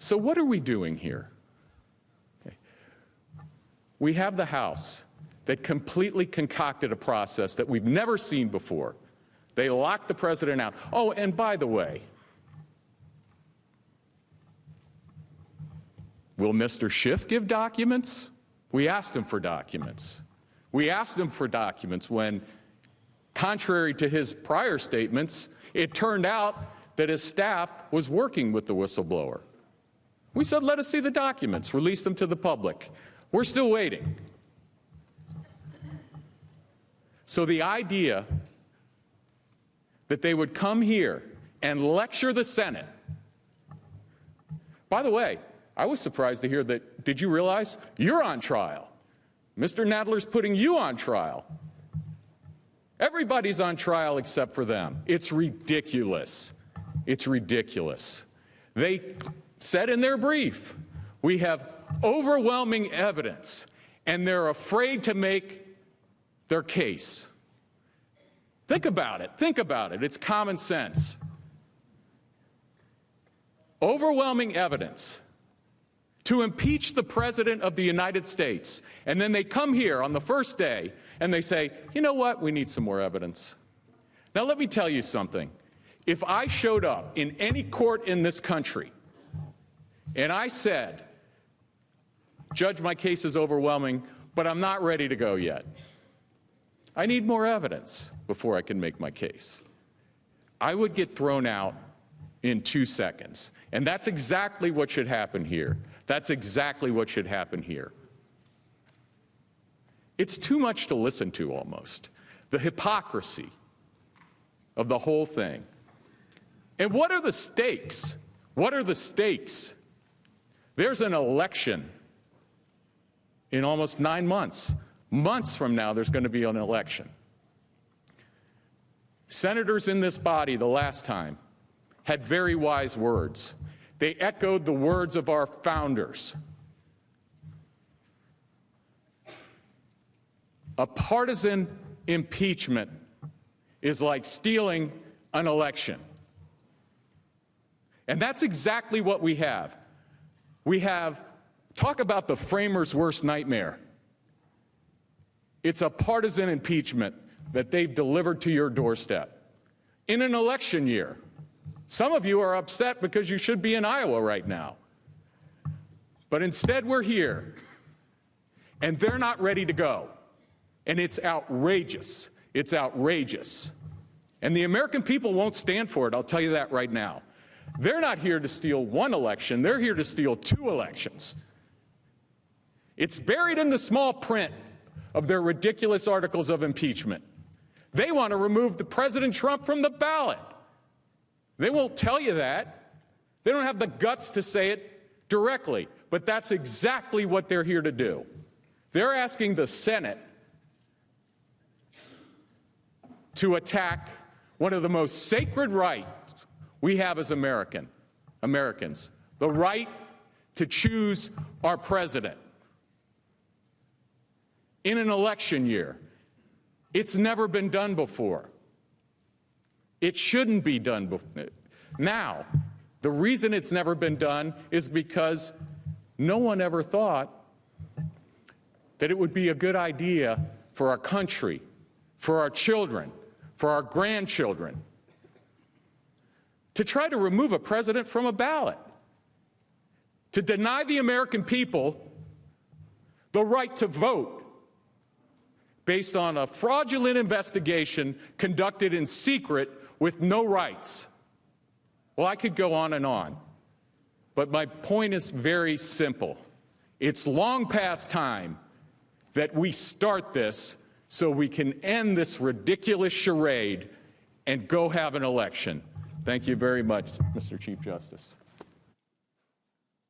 So what are we doing here? Okay. We have the House that completely concocted a process that we've never seen before. They locked the president out. Oh, and by the way, will Mr. Schiff give documents? We asked him for documents. We asked him for documents when, contrary to his prior statements, it turned out that his staff was working with the whistleblower. We said, let us see the documents, release them to the public. We're still waiting. So the idea that they would come here and lecture the Senate. By the way, I was surprised to hear that, did you realize you're on trial? Mr. Nadler's putting you on trial. Everybody's on trial except for them. It's ridiculous. It's ridiculous. They said in their brief, we have overwhelming evidence, and they're afraid to make their case. Think about it. Think about it. It's common sense. Overwhelming evidence to impeach the President of the United States. And then they come here on the first day and they say, you know what, we need some more evidence. Now let me tell you something. If I showed up in any court in this country and I said, Judge, my case is overwhelming, but I'm not ready to go yet. I need more evidence before I can make my case. I would get thrown out in 2 seconds. And that's exactly what should happen here. That's exactly what should happen here. It's too much to listen to almost. The hypocrisy of the whole thing. And what are the stakes? What are the stakes? There's an election in almost 9 months. Months from now, there's going to be an election. Senators in this body the last time had very wise words. They echoed the words of our founders. A partisan impeachment is like stealing an election. And that's exactly what we have. We have, talk about the framers' worst nightmare. It's a partisan impeachment that they've delivered to your doorstep in an election year. Some of you are upset because you should be in Iowa right now. But instead we're here, and they're not ready to go. And it's outrageous. It's outrageous. And the American people won't stand for it, I'll tell you that right now. They're not here to steal one election, they're here to steal 2 elections. It's buried in the small print of their ridiculous articles of impeachment. They want to remove the President Trump from the ballot. They won't tell you that. They don't have the guts to say it directly, but that's exactly what they're here to do. They're asking the Senate to attack one of the most sacred rights we have as Americans, the right to choose our president. In an election year, it's never been done before. It shouldn't be done before. Now, the reason it's never been done is because no one ever thought that it would be a good idea for our country, for our children, for our grandchildren, to try to remove a president from a ballot, to deny the American people the right to vote based on a fraudulent investigation conducted in secret with no rights. Well, I could go on, but my point is very simple. It's long past time that we start this so we can end this ridiculous charade and go have an election. Thank you very much, Mr. Chief Justice.